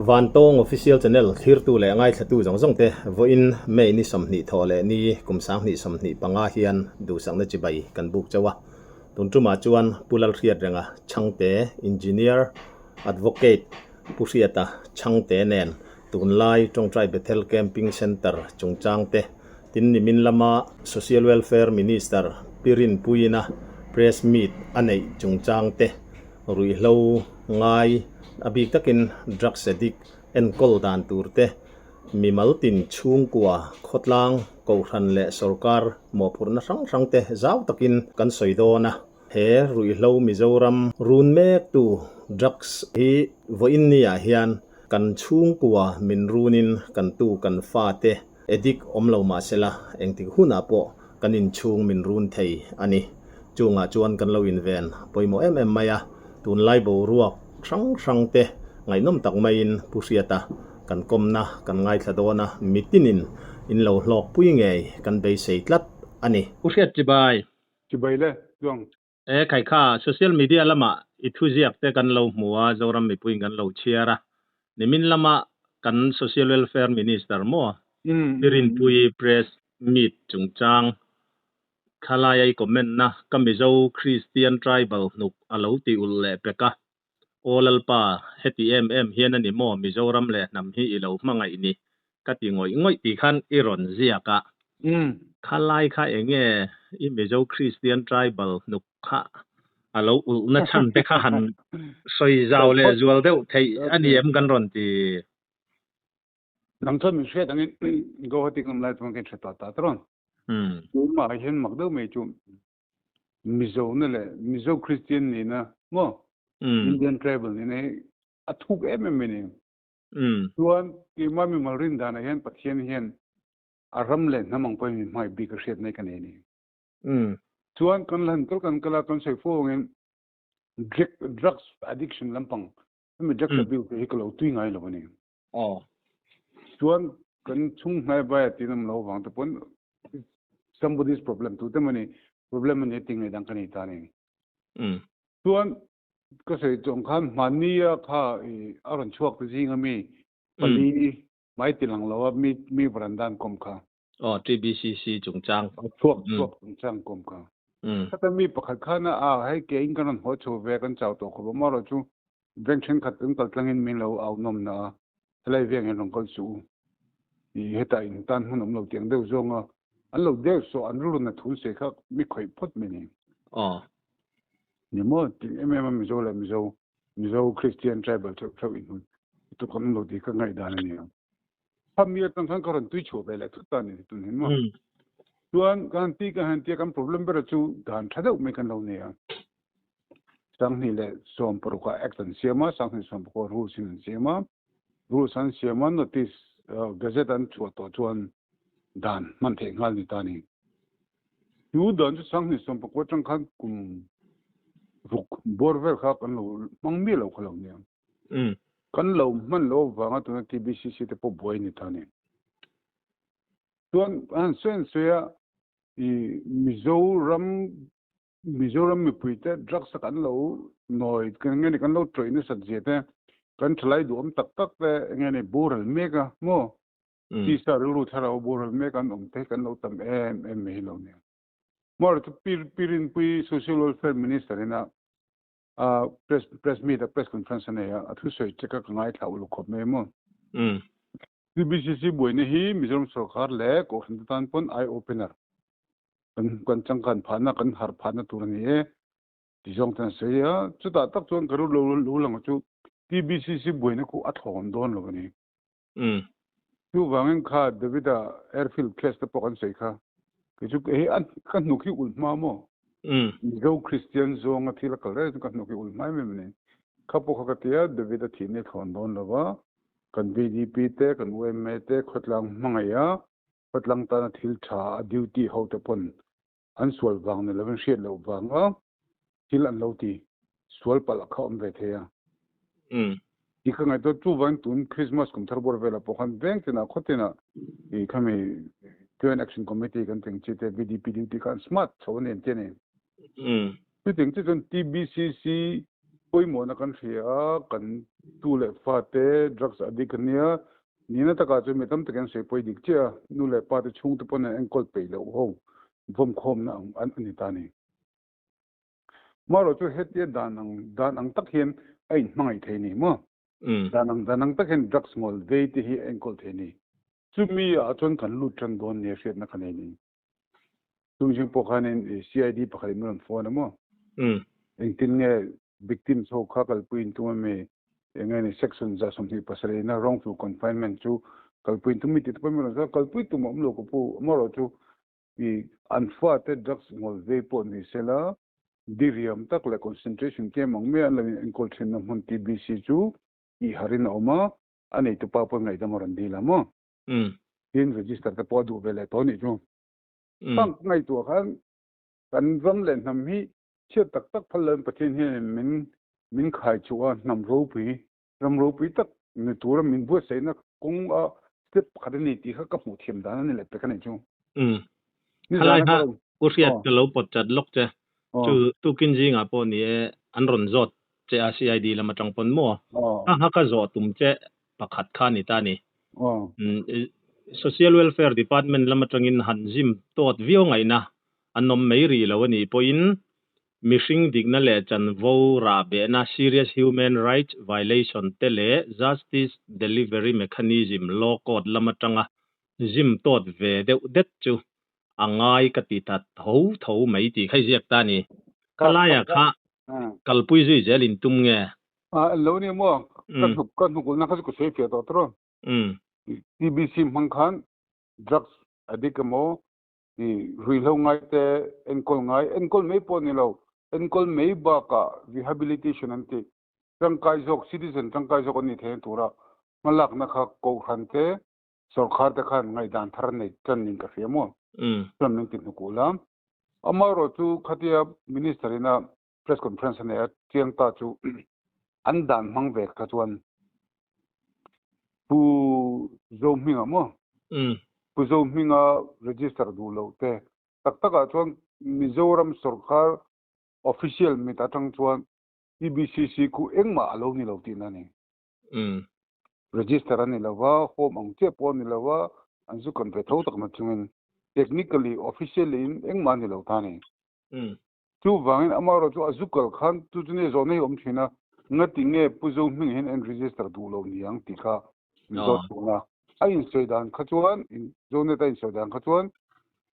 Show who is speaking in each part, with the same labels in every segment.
Speaker 1: Van Tong official channel thirtu le ngai thatu jong te voin mei ni somni thole ni kumsang ni somni panga hian du sangna chibai kan buk chawa tuntuma chuan pulal riat renga changte engineer advocate pusiata changte nen tunlai tongtrai Bethel camping center chungchangte tin ni min lama social welfare minister Pirin Puina press meet anei chungchangte rui hlo ngai abik takin drugs addict enkol dan turte mimaltin chung kwa khotlang ko ran le sarkar mo phurna sang te zaw takin kan soidona he rui hlo Mizoram run mek tu drugs hi voin nia hian kan chung kwa min runin kan tu kan fa te edik omlo ma sela engtik huna po kanin chung min run thei ani chunga chuan kan lo inven poimo maya tunlai bo ruak sang te ngai nom tak mai in pusiata kan komna kan ngai thadona mitinin in lo hlok pui ngei kan bei seitlat ani pusiat
Speaker 2: chibai le yong
Speaker 1: kai kha social media lama ithuziak te kan lo muwa zoram mi pui kan lo chiara nimin lama kan social welfare minister mo Pirin Pui press meet chungchang khalai comment na kamizo Christian tribal nuk alo ti ulle peka olalpa heti hian ani mo Mizoram le nam hi ilo manga ini kati ngoi ti khan iron ziaka khalai kha enge I Mizo Christian tribal nuk kha alo ulna chan te kha han soi zaw le zual deu thei ani kan ron ti
Speaker 2: nang thon mi shwe dang go hoti kam lai thong ke chata ta tron ma hian mak do me chu Mizo ne le Mizo Christian ni na mo Indian tribal ni ne athuk ni tuan ki ma mi malrin dana hian pathian hian aram le namang pa mi mai bi ka shet nei kan ni tuan kan lan kan kala kan sei fo ngin drugs addiction lampang mi drugs abuse hi ko lo tui ngai lo ni tuan kan chung ngai ba tinam lo wang ta pon somebody's problem tu te mani problem ni ting dang kan ni ta ni tuan ko sei chong khan mania kha aron chuak tu jing ami pali mai tilang lo mi brandan kom kha
Speaker 1: TBCC chungchang
Speaker 2: chuak chungchang kom kha ta mi pakhat khana hai ke in kan ho chu ve kan chaw to kho ma ro chu vention khat tung kal tlangin min lo au nom na tlai veng en long kal chu heta in tan hunom lo tiang deu zonga an lo deu so an ru na thun se kha mi khoi phot me ni ni mo ti Mizo Christian tribal to in to kan lo di ka ngai dan ni pamia tan kan karon tui chu be le thu ta ni tu ni mo tuan kan ti ka han ti kan problem ber chu dan thadau me kan lo ne ya sang ni le som pro ka action siama sang ni som ko ru sin siama ru san siama notice gazette an chu to chuan dan man the ngal ni ta ni yu dan chu sang ni som ko chang khan kum ruk borver kha kan lo mangmi lo khalo ne kan lo man lo wanga tu TBCC te po boy ni ta ni tuan an sen soya I Mizoram mi puite drugs kan lo noi kan ngeni kan lo train sa jete kan thlai du tak te ngeni boral mega mo ti sa ru thara boral mega kan te kan lo tam me lo ne mor to Pirin Pui social welfare minister ina press meet press conference ne ya athu soi cheka ngai thau lu khop me mo TBCC boy ne hi Mizoram sarkar le ko tan pon eye opener kan changkan phana kan har phana turani ti jong tan se ya chuta tak chuan garu lo lang chu TBCC boina ko athon don lo ni chu wangin kha Davida airfield case te pokan sei kha ke chu an kan nuki ulma mo Mizo Christian zong a thila kal re kan nuki ulma me ne kha po kha tia Davida thine thon don lo wa kan BDP te kan UMA te khotlang mangaya khotlang ta thil tha duty ho te pon an sual wang ne leven shet lo wanga til an lo ti sual pala khom ve thea ti kha ngai to chu wan tun Christmas kum thar bor vela pokhan bank na khotina I khami joint action committee kan thing chite BDP duty kan smart chon en tene ti thing chi TBCC poi mo na kan ria kan tu le fa te drugs addict nia ni na ta ka chu me tam te kan se poi dik chia nu le pa te chung te pon en kol pe lo ho vom khom na an ani ta ni maro chu het ye dan ang tak hian ai mangai the ni mo dan ang tak hian drugs ngol ve te hi en kol the ni chu mi a chon kan lu tran don ne shet na kan ni tum jing po khanen CID pakhai mon phone mo tin nge victim so khakal puin tu me engani section za something pasare na wrongful confinement chu kalpuin tu mi ti pa me na kalpui tu mom lo ko pu moro chu i unfat drugs ngol ve po ni sela diriam tak la concentration ke mong me an la en kol chen na mun TBC chu i harin oma anei tu pa po ngai da moran di la mo in register ta po du vele to ni chu pang ngai tu khan kan ram len nam hi che tak phalan pathin he min khai chuwa nam ro pi ram ro pi tak ni tur min bu se na kong a step khadani ti kha ka mu thiam dan ni le pe kan chu
Speaker 1: ni halai ha uriat ka lo pot chat lok che tu kin jing a po ni an ron zot che CID la ma tang pon mo ha ka zo tum che pakhat kha ni ta ni social welfare department la ma tangin han jim tot vio ngai na anom mei ri lo ni poin missing digna le chan vo ra be na serious human rights violation tele justice delivery mechanism law code lama tanga jim tot ve de det chu angai ka ti ta tho mai ti khai jiak ta ni kalaya kha kalpui zui jelin tum nge
Speaker 2: lo ni mo kan hu na kha ku se fe to tro TBC mangkhan drugs addict mo ni ruilo ngai te enkol mei po ni lo enkol mei ba ka rehabilitation ante tangkai jok citizen tangkai jok ni the tura malak na kha ko khan te sarkar te khan ngai dan thar nei tan ning ka fe mo tan ning tin ku lam amaro chu khatia minister ina press conference ne chiang ta chu andan mang ve ka chuan pu zo minga mo pu zo minga register du lo te tak chuan Mizoram sarkar official mi ta tang chuan TBCC ku engma alo ni lo ti na ni register ani lawa home ang che po ni lawa anju kan ve tho tak ma chungin technically officially engma ni lo ta ni chu wangin amaro chu azukal khan tu ne zo nei om thina ngati nge pu zo ming hen en register du lo ni ang ti kha zo tunga ain soidan khachuan in zo ne ta in soidan khachuan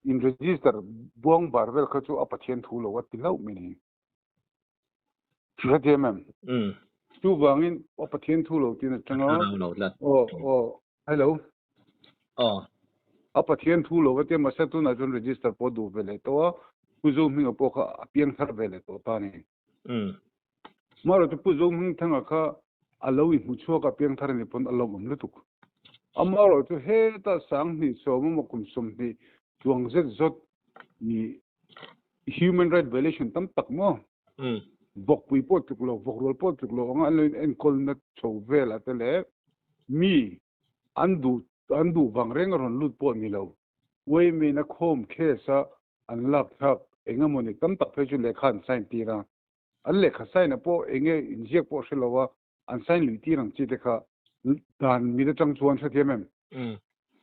Speaker 2: in register buang barvel khachu apathian thu lo wa tilau mini chha mem tu wangin apathian thu lo tin tanga hello apathian thu lo wa te ma sa tu na jon register po du vele to puzo ming po kha apiang thar vele to ta ni maro tu puzo ming thanga kha alowi mu chho ka piang thar ni pon alom le tuk amaro tu he ta sang ni so mo kum sum ni chuang zot ni human right violation tam tak mo bok pui po tuklo bok rol po tuklo nga en kol na chho vela tele mi andu wangreng ron lut po ni lo wei me na khom khesa an lak thak engamoni tam tak phe chu lekhan sign tira an lekha sign po enge injek po shlowa an sign lui tirang chi te kha dan mi da chang chuan tha thiamem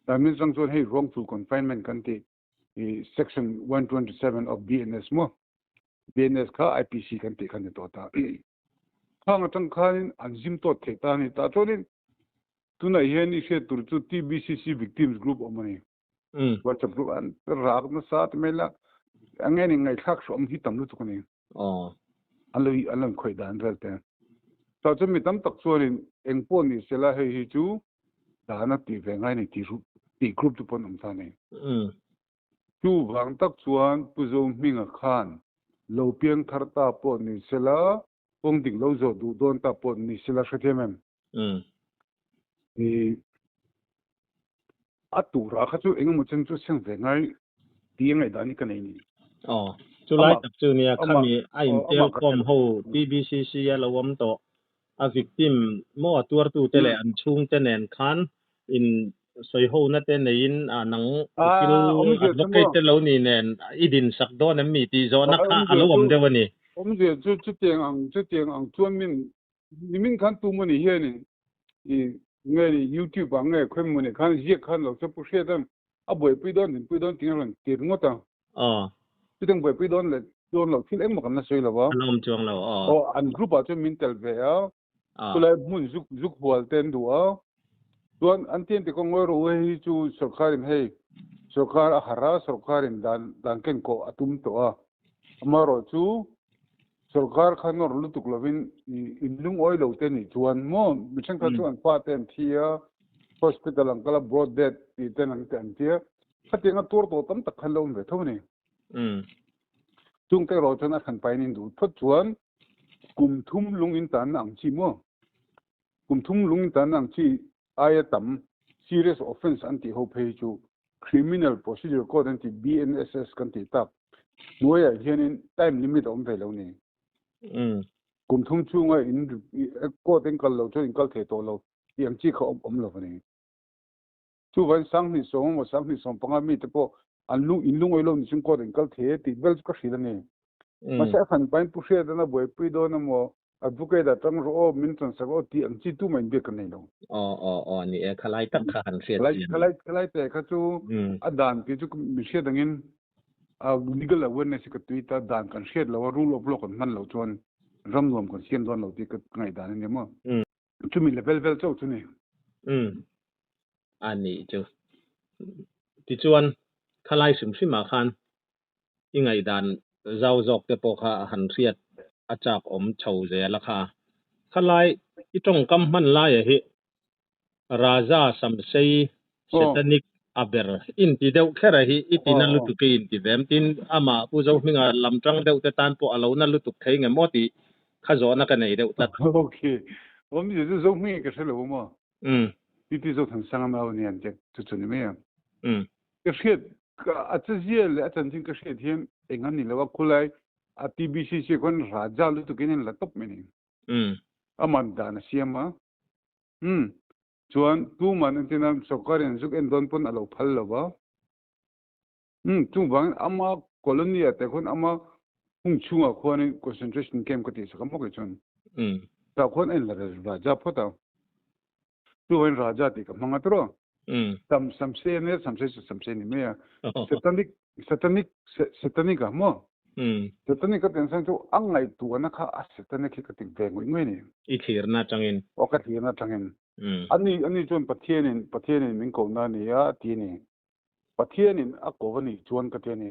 Speaker 2: dan mi chang chuan hei wrongful confinement kan ti section 127 of BNS mo BNS kha IPC kan ti khan to ta khang tang khan anjim to the ta ni ta chonin tuna hiani she tur chu TBCC victims group omani WhatsApp group an rag na sat mela angeni ngai thak som hi tam lu tukani aloi alam khoi dan ralte ta chu mi tam tak chuanin engpo ni sela hei hi chu dana ti ve ngai ni ti group tu pon om ta ni chu wang tak chuan puzo minga khan lo piang thar ta po ni sela pong ding lo zo du don ta po ni sela shethemem atura kha chu engmu chen chu seng ve ngai ti ngai dani kan nei ni
Speaker 1: chu lai tak chu nia khami a in tel kom ho TBCC ya lawam to a victim mo atur tu tele an chung tenen khan in soi ho na te nein anang kil advocate te lo ni nen idin sak do na mi ti zo na kha alawam dewani
Speaker 2: ผมจะจุดเตียงอังจวนมินนี่มินคันตูมันนี่เฮียนี่ไง YouTube บางไงค่อยมันนี่คันเรียกคันเราจะพูดเสียดังบ่อยไปโดนทิ้งรันตีงด
Speaker 1: อ๋อ
Speaker 2: พี่ต้องบ่อยไปโดนเลยโดนเราที่เอ็มกันนะสวยแล้วบ่
Speaker 1: อารมณ์จวงเรา
Speaker 2: อันกรุ๊ปจะมินเตลเวลก็เลยมุนซุกหัวเต็นดัวส่วนอันที่ก็งอรู้ให้จูสุขารินให้สุขาอาหารสุขารินดันเก่งก็ตุ้มตัวมารอจูसरकार खानोर लुतुक लविन इलुंग ओइ लोतेनि जुआन मो मिशन का जुआन पातेन थिया हॉस्पिटल अंकल ब्रॉड डेथ इतेन अंतेन थिया खतिंगा तोर तो तम तक खलोम बे थोनि जुंग ते रोचना खन पाइनिन दु थो जुआन कुमथुम लुंग इन तान अंगची मो कुमथुम लुंग इन तान अंगची आयतम serious offense anti ho pheju criminal procedure code anti BNSS kanti tap noya hianin time limit om ve lo niกุมทุ่งชูงอินก็เต็งกันเราจนกันเทโตเราอย่างที่เขาอมเราเนี่ยชูวันสังนิสงว่าสังนิสงปังมีแต่พออันลุงอินลุงไอ้เรานี่ซึ่งก็เต็งกันเทติเวลก็สิแล้วเนี่ยมาเสียขันไปผู้เชี่ยวชาญบ่อยไปโดนมั่วอันบุกเกดตั้งรอมินตันสักว่าที่อันที่ตู้มันเบียกันเนี่ยเรา
Speaker 1: นี่ขลายตั้งขันเสีย
Speaker 2: ขลายแต่เขาจูอันด่านที่จูมีเชี่ยดังนั้นlegal awareness ก็ตัวด่านกันเชี่ยเราว่า rule of law กันมันเราจวนรำรวมกันเสียงดอนเราที่ก็ไงด่านนี้มั้งจุมีเลเวลเจ้าจุนี่
Speaker 1: อันนี้จูที่จวนขลายสิมาคันยังไงด่านเจ้าจอกแต่ปกหันเสียดอาจากอมเฉาเสียราคาขลายที่ตรงกำมันลายเหราชาสัมเซย์เซตนิกaber inti deu khera hi itina lutuk inti vem tin ama puzo minga lamtrang deu te tan po alo na lutuk thei nge moti khazo na ka nei deu tat
Speaker 2: okay om ji zo mi ke selo mo iti zo thang sang ma ni an je chu chu ni me ke shet a che je le a chan tin ke shet hian engan ni lawa khulai a tbc se kon raja lutuk in la top me ni aman dan siama chuan tu man tinam sokarin zuk en don pon alo phal lawa tu bang ama colony ate khon ama hung chunga khoni concentration camp kati sakam ko chon ta khon en la raja phota tu wen raja ti kam ngatro samse ni me satanic mo satanic ka tensan chu angai tu na kha satanic ka ting ve ngoi ni
Speaker 1: I thirna changin
Speaker 2: o ka thirna changin ani chon pathianin min ko na ni ya ti ni pathianin a ko ni chon ka te ni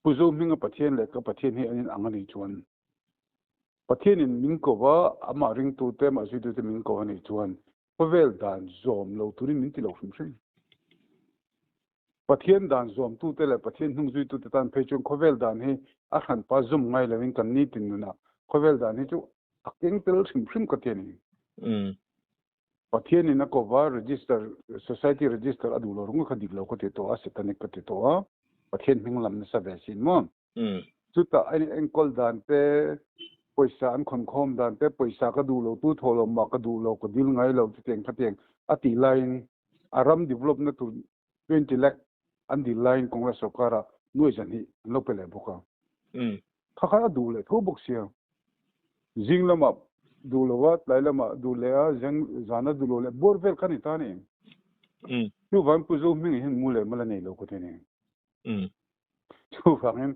Speaker 2: puzo minga pathian le ka pathian hi anin angani chon pathianin min ko wa ama ring tu te ma su tu te min ko ni chon povel dan zom lo turin min ti lo shim pathian dan zom tu te le pathian hung zui tu te tan pe chon khovel dan hi a khan pa zum ngai le win kan ni tin na khovel dan hi chu akeng tel shim ka te ni pathian in a ko wa register society register adu lo rung kha dik lo ko te to a satanic ka te to a pathian ming lam na sa vaccine mo chu ta ai enkol dan te poisa an khon khom dan te poisa ka du lo tu tholo ma ka du lo ko dil ngai lo teng khateng ati line aram develop na tu 20 lakh an di line congress sokara noi jan hi lo pele boka kha du le thu bok sia jing lama du lo wat lai lama du le a jang jana du lo le borvel kan ta ni tu van pu zo mi hin mu le mala nei lo ko te ni tu van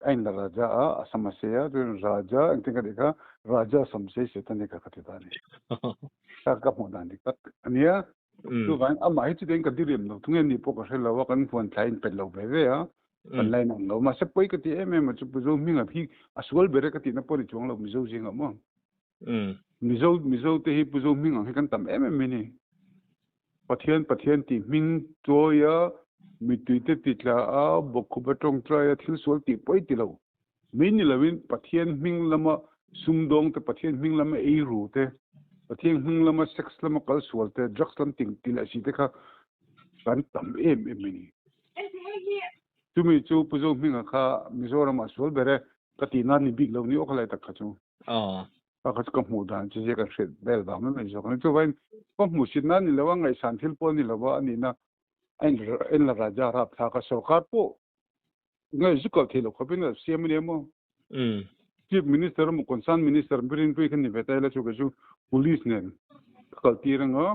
Speaker 2: ein la raja a samasya tu raja entinga dekha raja samse se tane ka khate ta ni sa ka mo dan dik ania tu van ama hi chu den ka dirim no tungen ni po ka se lawa kan phone thain pe lo ve ve a online no ma se poi ka ti em chu pu zo mi nga phi aswal bere ka ti na po ni chong lo mi zo jinga mo mizo te hi pu zo mi nga kan tam em ni pathian ti min toya mi tuite titla a bokhu batong try thil sol ti poi ti lo min lawin pathian ming lama sumdong te pathian ming lama ei ru te pathian ming lama sex lama kal sol te drugs lam ting til asi te kha kan tam em ni tumi chu puzo minga kha mizoram asol bere katina ni big lo ni okhalai tak khachu ka ka mu dan je ka shet bel ba me jo kan chu vain ko mu sinna ni lawa ngai san thil po ni lawa ani na en la raja rap tha ka sarkar po ngai zikal thilo khopin siam ni mo chief minister mo concern minister birin pui kan ni betai la chu ka chu police nen kalti ranga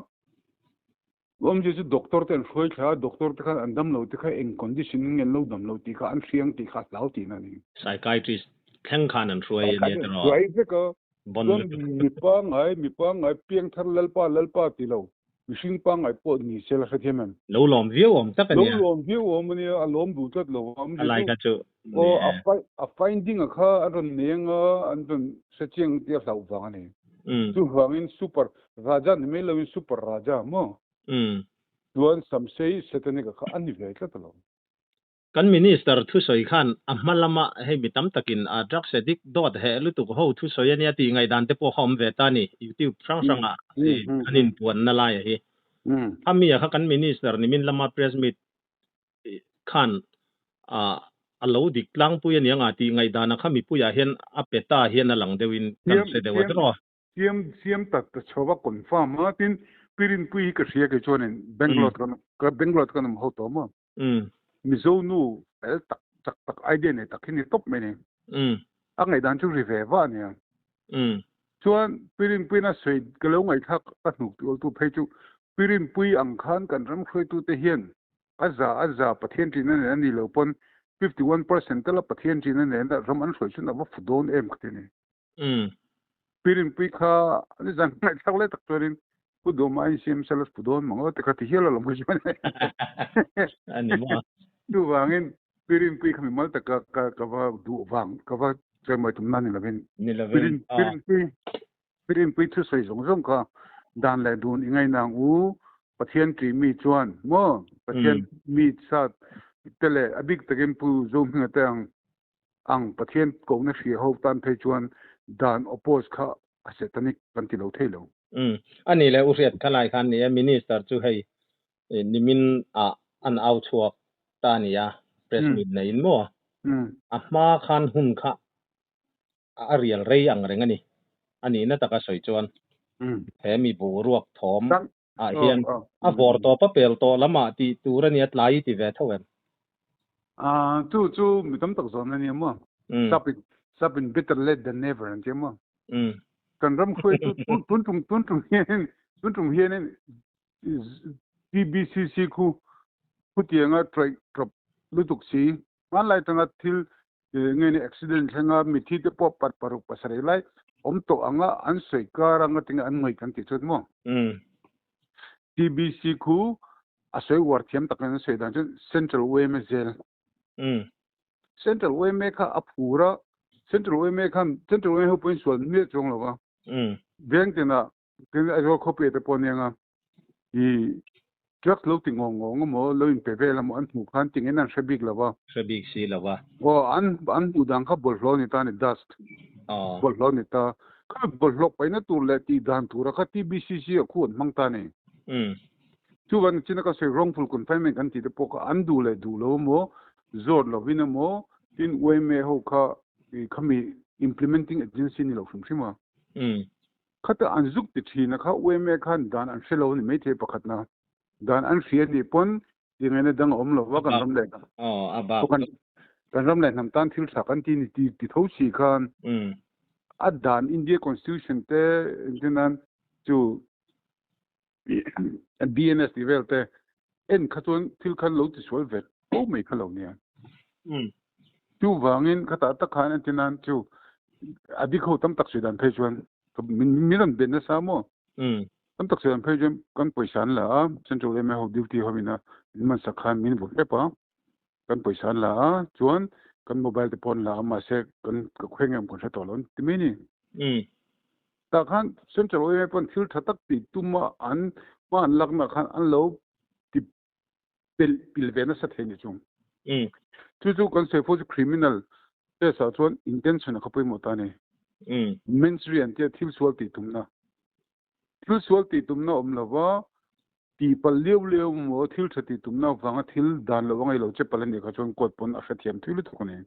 Speaker 2: om je chu doctor ten foi kha doctor te kha andam lo te kha in condition ngel lo dam lo ti kha an riang ti kha lau ti na ni
Speaker 1: psychiatrist แข่งขันอันช่วยเนี่ยตลอด
Speaker 2: right te ka
Speaker 1: บน
Speaker 2: mi pa ngai piang thar lalpa ti lo mishing pa ngai po ni sel kha themen
Speaker 1: โลลอมวิวอมตักเนี่ย
Speaker 2: lo view om ni a lom du tat lo om
Speaker 1: อะไรก็จะ
Speaker 2: a finding a kha aron nenga an seching ti sa wang ni tu wangin super raja ni melo super raja mo duan samsei setene ka an ni ve ka lo
Speaker 1: กันมินิสเตอร์ทุสอยขันอัมมาลมาให้มีตั้มตะกินดรักเสดิกดอดเฮลุตุกโฮทุสอยเนี่ยตีไงดันเตปโฮมเวตานี่อยู่ที่ฟรังก์อ่ะอันนี้ปวนนั่นแหละเฮ้ถ้ามีอะกันมินิสเตอร์นี่มินลมาเพรสมิดขันอัลโหลดิกลังปุยเนี่ยงาตีไงดันนะข้ามีปุยเห็นอัปเปตาเห็นนั่นหลังเดวินกันเสดวัดรอ
Speaker 2: เสียมตัดชาวบ้านคอนฟาร์มมาตินปีรินปุยก็เสียกันจวนเบงกลอดกันมโหตัวมั้งมิโซนูตักไอเดียเนี่ยตักที่นี่ตบไม่เนี่ยอังไงดันชูรีเวว่าเนี่ยชวนปีรินปุยน่าสวยก็แล้วไงทักตัดหนุกตัวเพจูปีรินปุยอังคารกันรำเคยตัวเทียนอาจาประเทศจีนนั่นนี่เราปน 51% แต่ละประเทศจีนนั่นเนี่ยรำอันสวยชุดนั้นว่าฟุตบอลกันเนี่ยปีรินปุยข้าอันนี้จังไงทักเลยตักตัวนี้ฟุตบอลไม่ใช่ไม่ใช่ฟุตบอลมั้งแต่ก็ที่เฮียเราลงไปใช่ไหม
Speaker 1: อันนี้ว่า
Speaker 2: ดูวางเงินปีรินปุยขมิ้นมาแต่ก็ว่าดูวางก็ว่าจะมาทุ่มนั่นนี่ละเป็นปีรินปุยทุกสิ่งส่งก็ด่านแหลดูนยังไงนางประเทศจีนมีจวนมั่วประเทศมีสัตว์แต่ละอบิกตะเกมปูโจมเงาแต่อังประเทศกงนักเสียหกตันเพจวนด่านอโปสค่ะอาเซตันิกกันที่เราเทล
Speaker 1: อันนี้แหละอุเรียดขลายคันเนี่ยมินิสเตอร์จูให้นิมินอันเอาชัวตานี่ยเพรสมิดในอินมัวมาคันหุ่นค่ะเรียลเรียงอะไรเงี้ยนี่อันนี้น่าตะกะสวยจวนแถมมีบูรวกถมเฮียนบอร์ตัวเปลตัวละมาตีตัวเนี่ยไล่ตีเวทเท่าไหร่
Speaker 2: จู่มีตั้งตักโซนนี่มั้งsabin better late than never ใช่มั้งกันรำคุยตุ้นตรงเฮียน TBCC คู่เตียงตรายกรบลุตุกสีวันไรตั้งที่เงี้ย accident ทั้งมีที่จะพบปัดปรุกปัสสาวะไหลตัวอันสวยการังตั้งอันไม่กันติดชุดมั้งTBC คู่อาศัยวอร์ทีมตะกันสวยดังเช่น Central WMSL Central WMS ค่ะอัภูระ Central WMS เขาเป็นส่วนเนื้อตรงหรอวะเบี้ยงที่น่ะไอ้พวกเขาเปิดแต่ปนยังไงอีจักรถติงงมั้งเราอินเปเปแล้วมันถูกขันติงนั่นเชบิกแล้ววะ
Speaker 1: เชบิกสิแล้ววะ
Speaker 2: อันอุดังเขาบอลล้อนี่ตาเนี่ย dust บอลล้อนี่ตาเขาบอลล้อไปนั่นตัวเล็กที่ดันตัวแล้วเขา TBCC คู่มังตาเนี่ยทุกวันที่นักศึกษา wrongful confinement กันที่เด็กพวกอันดูเลยมั้งจอดแล้ววินามั้งที่เวม่เขามี implementing agency นี่เราฟังใช่ไหมเขาแต่อันจุกติดทีนะครับเวม่ขันด่านอันเชลล์นี่ไม่เทปขัดนะด่านอันเสียนี่ปนยังไงเนี่ยดังอมเราว่ากันรำแรงกันรำแรงน้ำตาลทิลสักกันที่นี่ท้องสีกันด่านอินเดีย constitution เต้ที่นั้นจู่ BNS ที่เวลเต้ขัดส่วนทิลขันเราที่สวยเวทโอ้ไม่ขันเราเนี่ยจู่วางเงินขัดตะขันที่นั้นจู่อดีตเขาตั้มตักสุดานเพจวันมีนั่นเป็นนะสามตั้มตักสุดานเพจวันกันไปสันละฉันจะเลยไม่เอาดิวตี้เขามีนะมันสักขันมีบุกเก็บกันไปสันละจวนกันโมบายเตปอนละมาเสกกันก็เคว้งเงินคนใช้ต่อล้นที่ไม่นี่แต่ขันฉันจะเลยไม่ปอนทิลทัดตักติดตุ้มมาอันลักมาขันอันเราติดปิลเวนัสเทนิจงจู่กันเสพว่า criminal แต่สาวชวน intention เขาไปหมดตาเนี่ยmainstream อันที่ทิลสวลติตุ่มนะทิลสวลติตุ่มนะเราว่าตีปลเลี้ยวมัวทิลสติตุ่มนะฟังทิลด่านเราว่าไงเราจะปลเนี่ยเขาชวนกดปนอาเซียนทิลทุกคนเนี่ย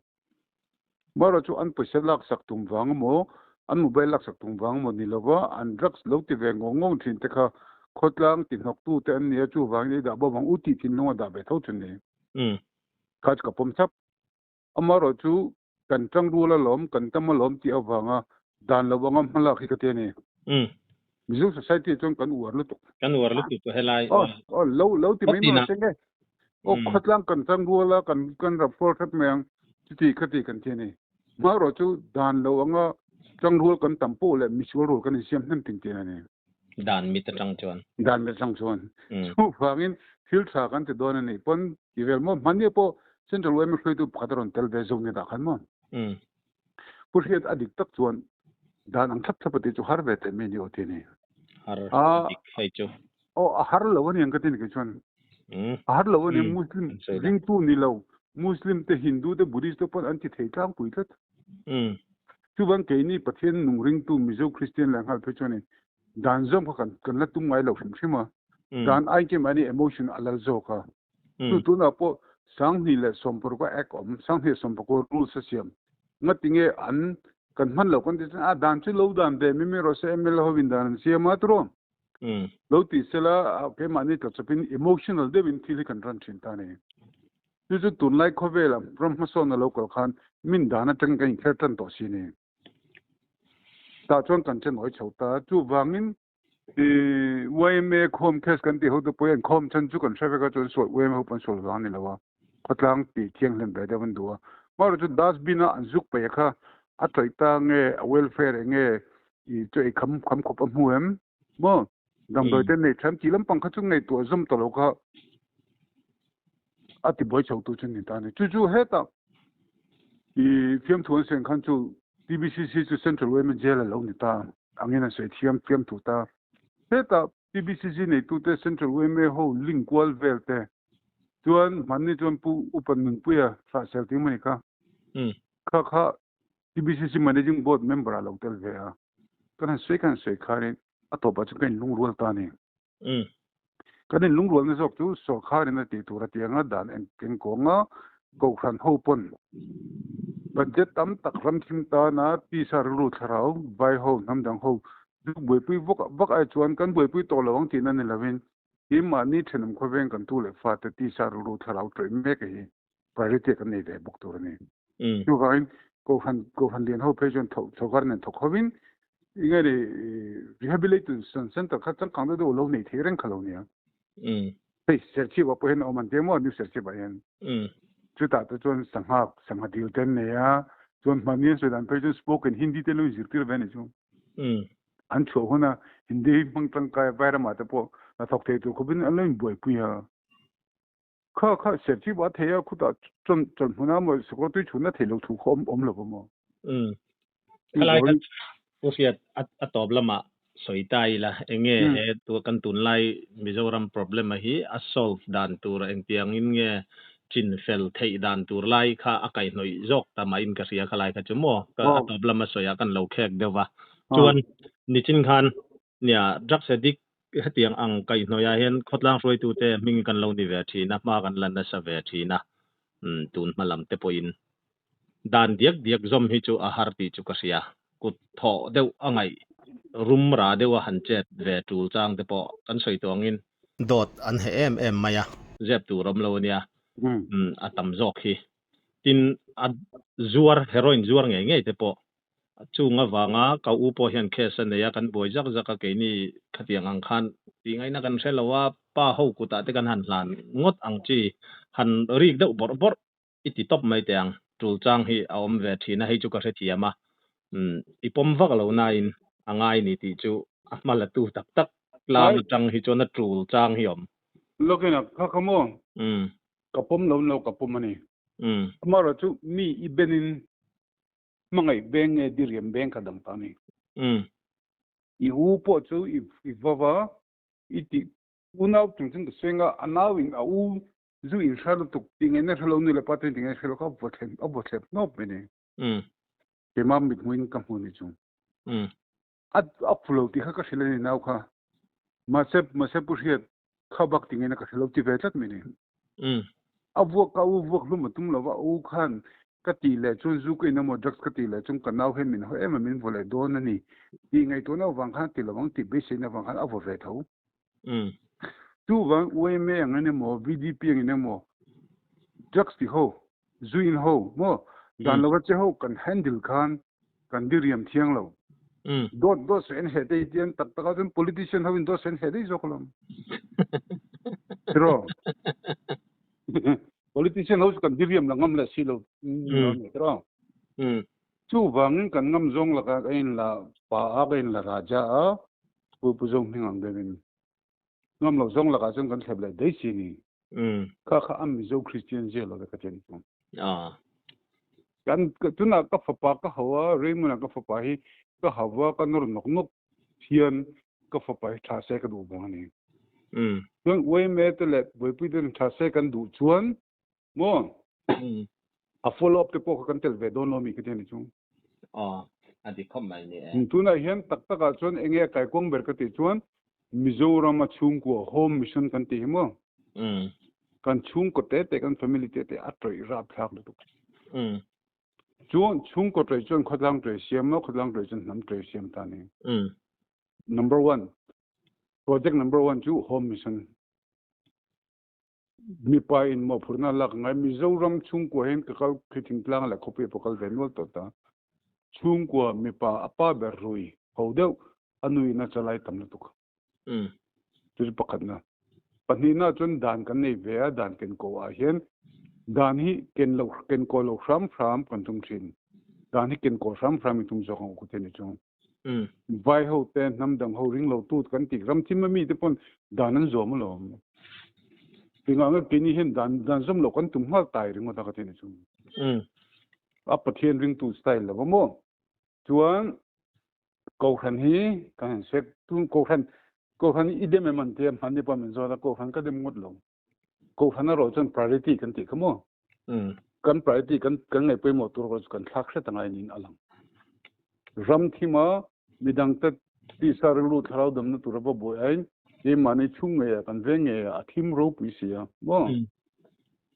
Speaker 2: มาเราชวนอันไปเสลักสักตุ่มฟังมัวอันโมบายลักสักตุ่มฟังมัวนี่เราว่าอันรักเราที่เวงงทิ้งแต่เขาโคตรลังติดหกตู้แต่อันนี้จู่ฟังนี่ดาบวังอุติทิ้งลงดาบเท่าจนเนี่ยเขาจะกับผมชับอามาเราจู่ กันจังดูละหลอมกันตะมาหลอมที่เอาวางดานละวางมันละคิกะเตนี่มิซุ society จงกันอวรลุตุ
Speaker 1: กันอวรลุตุเฮลาย
Speaker 2: เราที่ไม่มาเช่นไงขัดล้างกันจังดูละกันรับพอร์ตแมงที่คติกันเทนี่มาเราจูดานละวางจังดูกันตัมปูและมิชัวรูกันเสียมนั่นติงเตนี่
Speaker 1: ดานมิตรจังจวน
Speaker 2: ดานมิตรจังจวนสู้ฟังอินฟิลทรากันจะโดนนี่ปนอีเวลมมันเนี่ยพอเซ็นทรัลเวมเคยดูพัดรอนเทลเวซูนี่ตาขันมั้งผู้เฮ็ดอดีตตักจวนดานอังทับทับติจูฮาร์เวตเมนี่โอทีนี่
Speaker 1: ฮาร์ดิกไฟจู
Speaker 2: ฮาร์ลวันยังกันนี่กันฮาร์ลวันยังมุสลิมริงตูนี่เรามุสลิมเตฮินดูเตบุริสต์ปนอันที่เทกลางปุยตัดชูบังเกนี่ประเทศนุ่งริงตูมิโซคริสเตียนแหล่งฮัลเพชนี่ดานซอมกันละตุ้มไว้เราใช่ไหมดานไอเกมันนี่ emotion อัลลโซค่ะตัวน่ะพอสังนี่แหละสมปรกว่าเอกสังที่สมปรกว่ารูลเสียมงั้นติงเออันกันมันเราคนที่ดานชิโลดานเดมิมิโรเซเมลฮวินดานเสียมาตรงเราติดเสละเกมันนี่ก็จะเป็น emotional เดวินที่กันรันชินตานี่จู่ๆตุนไลค์เขาเวลาพร้อมมาสอนเราก็ขันมินดานะจังกันแค่ตันต่อสินี่ตาจวนกันเช่นหน่อยเฉาตาจู่วางินไว้เมฆคอมแคสกันที่เขาตัวเปลี่ยนคอมฉันจู่กันใช้ไปก็จนสวยไว้เมฆเขาเป็นสวยร้านนี่แล้ววะขัดล้างตีเที่ยงเล่นไปเดี๋ยวมันดูว่าเราจะดัสบินอันซุกไปค่ะอัตย์ตาเงี้ยเวลแฟร์เงี้ยจะไอ้คำขบหัวมบ่ดังโดยแต่ในชั้นที่ลำปังเขาจุงในตัวซุ่มตลกเขาอธิบายเฉาตัวฉันนี่ตาเนี่ยจู่ๆเฮ็ดอ่ะเทียมทวนเสียงขันจู่ DBCC จู่ Central Women Jail แล้วนี่ตาอันนี้น่ะสวยเทียมถูกตาเฮ็ดอ่ะ DBCC ในตัวแต่ Central Women เขาลิงกัวเวลแต่จวนมันนี่จวนผู้อุปนิปุยอ่ะฝาเซลติ้งมันค่ะค่ะ DBCC Managing Board Member เราเตลเวอ่ะกันสวยคาริอัตบะจะเป็นลุงรัวตานี่กันลุงรัวนี่สกจู่สอคารินะติตัวระเตียงดานเก่งกงก็ขันหูปนบัดเจ็ตตั้มตักรำทิมตานะปีศาจรูทราวใบหูน้ำดังหูดูบวยปุยวักไอจวนกันบวยปุยตัวละวังที่นั่นนี่ละเว้นที่มานี่เช่นมันเขาเว้นกันตู้เลยฟาดปีศาจรูทราวตรีเมกฮีpriority กันนี่เลยบุกตัวนี้ดูกันก็ขันเรียนหูเพจจนทุกคนเนี่ยทุกคนวินยังไงดิ rehabilitation center ข้าจังขังตัวเราเนี่ยที่เร่งขลุ่นเนี่ยเฮ้ยเสียชีว่าเพื่อนเอามันเดโมนี่เสียชีไปยันจุดตัดจนสังหารดีลเต็มเนี่ยจนมันเนี่ยสุดอันเป็นจน spoken Hindi เตลุยจิตร์เวนิจุอันชัวร์นะ Hindi มังตั้งใจไปรามาแต่พอนักท่องเที่ยวเขาเป็นอะไรบ่อยปุยข้าเสียชีว่าเที่ยวคุณตัดจนหัวหน้ามันสกัดด้วยชุนน่ะเที่ยวถูกขมหรือเปล่า
Speaker 1: อะไรกันผู้เสียอัตอบละมาสวยใจละเองตัวกันตุนไล่มิโซรัม problem มาฮีอัส solve ด่านตัวเองเตียงอินจินเฟลเทด่านตัวไล่ค่ะอากาศหน่อยจอกแต่มาอินกระเสียขลายกันจุโมก็อัตอบละมาสวยกันเราแขกเดียวว่าจวนนิจินคันเนี่ยรักเสดิกเตียงอังไก่หน่อยเห็นขดล่างรวยตัวเตมิงกันเราในเวทีนะมากันลันนะสเวทีนะตุนมาลำเตปอินด่านเดียกจอมฮิจูอาหารตีจูกระเสียกุดทอเดียวอ่างไงรุมราเดียวหันเจ็ดเวทูจางเตปอกันสวยตัวงินโดดอันเอ็มมายาเจ็บตัวรำโลเนี่ยอัตมจอกฮีตินอัดจัวร์เฮโรอีนจัวร์ไงเตปอจูงว่าง่าเขาอุปเห็นเคสเนี่ยกันบ่อยจักเกนี่ขัดยังอังคันที่ไงนักกันเชลว่าป้าเขากุตาเตกันหันหลานงดอังจีหันรีกเดาบอร์อิติตบไม่เตียงจูจางฮีเอาเวทีนะให้จูกระเทียมาอีปมวักเหล่านั้นอังไงนี่ที่จูมาละตูตักลามจังฮิจวนจูจางฮิอม
Speaker 2: โลกินะข้าขโมยกับผมเรากับผมมันนี่มาเราจูมีอีเบนินมังไงเบงดิเรียมเบงกระดังตานี่อีหูปอจูอีวาวาอีติอุณาจุงก็เสียงอันนาวิงอูจูอินชาลุตุกติงเงินเราเนี่ยละปัตติงเงินเราก็บวชนอบไปนี่เกมามิดมุนกัมพูนี่จุงอัพโหลดที่เขาก็เสร็จแล้วนี่นาค่ะมาเซปุเชียข้าบักติงเงินก็เสร็จแล้วที่เวทัดมินี่อัพวกลุ่มตุ้มเราว่าอูขันกติเลยจนจู่ก็อินโมดักกติเลยจนกันเอาเห็นมินเขามันมินโวเลยโดนนี่ที่ไงตัวน่าวังขันติละวังติเบสิน่าวังขันเอาเวทเอาจู่วังเว้ยแม่ยังไงเนี่ยโม VDP ยังไงเนี่ยโมดักสติโฮจูอินโฮโม dan lo che ho kan handle khan kan diriam thiang lo do sen he de tian tak tak jun politician havin do sen he de jokolom tro politician ho kan diriam la ngam la silo tro chu wang kan ngam jong la ka in la pa a in la raja a pu jong hing de ngam lo jong la ka jong kan theb la de si ni ka am zo christian je lo ka chen kan tuna ka fa ka hawa remuna ka fa hi ka hawa ka nur nok thian ka fa tha se ka du bang ni jong we me te le we pi den tha se kan du chuan mo a follow up te po kan tel ve don lo mi ka chen chung
Speaker 1: adi khom mai ni
Speaker 2: tuna hian tak taka chuan enge kai kong ber ka ti chuan Mizoram a chung ko home mission kan ti mo kan chung ko te kan family te atroi rap thak lu chuan chung ko tre chuan khodlang tre siam no khodlang tre chuan nam tre siam ta ni number 1 project number 1 chu home mission mi pa in mo phurna lak ngai Mizoram chung ko hen ka khiting tlang la khope pokal venol to ta chung ko mi pa apa ber rui hodeu anui na chalai tam na tuk tu pakhat na panina chun dan kan nei ve dan ken ko a hian dan hi ken ko lo ram kan tum thin dan hi ken ko ram tum zo ko ku te ni chung vai ho te nam dang ho ring lo tu kan ti ram thim mi te pon dan an zo mo lo tinga nge pini hin dan zum lo kan tum hal tai ring ma ta ka te ni chung a pathian ring tu style lo mo chuan ko khan hi kan sek tu ko khan idem man te man ni pa men zo da ko khan ka dem ngot lo ko khan ro chon priority kan ti khamo kan priority kan ngai pe mo tur ro kan thak se tangai nin alang ram thima midang ta ti sar lu tharau dam na tur ba bo ai e mani chung nge kan ve nge a thim ro pi sia mo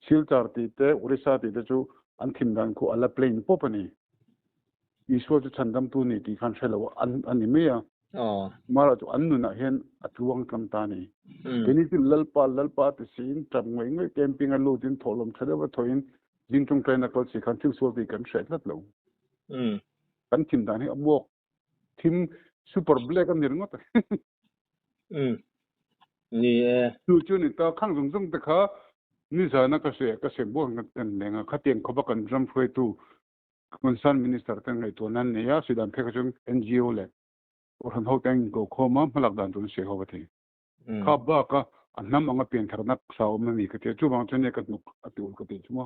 Speaker 2: siltar ti te orisa ti te chu an thim dan ko ala plane popani iswa chu chandam tu ni ti khan shelo an ni me ya mara chu an nu na hen atuang kam ta ni keni ti lalpa te sin tam ngoi camping a lu tin tholom thada ba thoin jing tung train a kol si khan chu so ti kan shet lat lo kan thim dan hi amok thim super black an nirngot
Speaker 1: ni
Speaker 2: chu ni ta khang jong te kha ni jana ka se bo ngat lenga khateng khoba kan drum phoi tu concern minister kan ngai to nan ne ya sidan phe ka chung NGO le or han ho tang go khoma malak dan tu se ho ba thi kha ba ka annam anga pen tharnak saw ma ni ka te chu bang chen ne ka nuk atul ka te chuma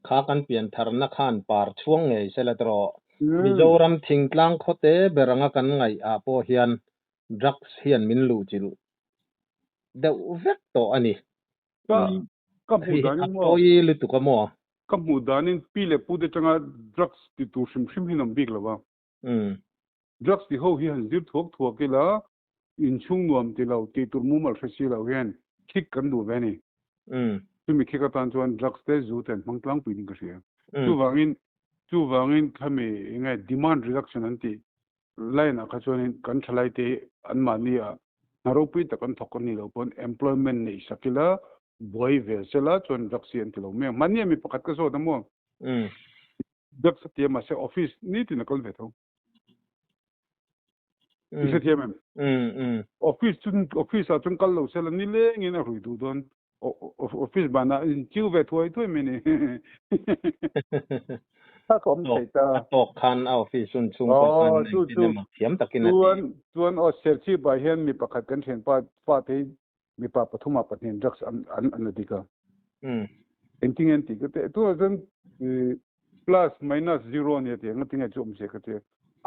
Speaker 1: kha kan pian tharna khan par chuang nge sela tro Mizoram thingtlang khote beranga kan ngai a po hian drugs hian min lu chil de vek to ani
Speaker 2: ka pu dan mo
Speaker 1: oi lu tu ka mo
Speaker 2: ka mu danin pile pu de changa drugs ti tu shim hinam big lawa drugs ti ho hi han zir thok ke la in chung nuam ti lo ti tur mu mal khasi lo hian khik kan du ve ni tu mi khika tan chuan drugs te zu ten mangtlang pin ka sia chu wangin khame ngai demand reduction an ti line a kha chuan kan thalai te an ma ni a naropi ta kan thok ni lo pon employment nei sakila boy ve sela chuan drugs an ti lo me mani mi pakat ka so da mo drugs te ma se office ni ti na kol ve tho isa tiam office a chung kal lo sela ni le ngi na hui du don office bana in chiu ve thoi me ni ta kom thei ta
Speaker 1: to khan a office sun chung ko kan ni ma thiam takin
Speaker 2: tuan o serchi ba hian mi pakhat kan then pa te mi pa pathuma pathin drugs an dika enting ti ke tu zan plus minus 0 ne te ngatinga chom se ke te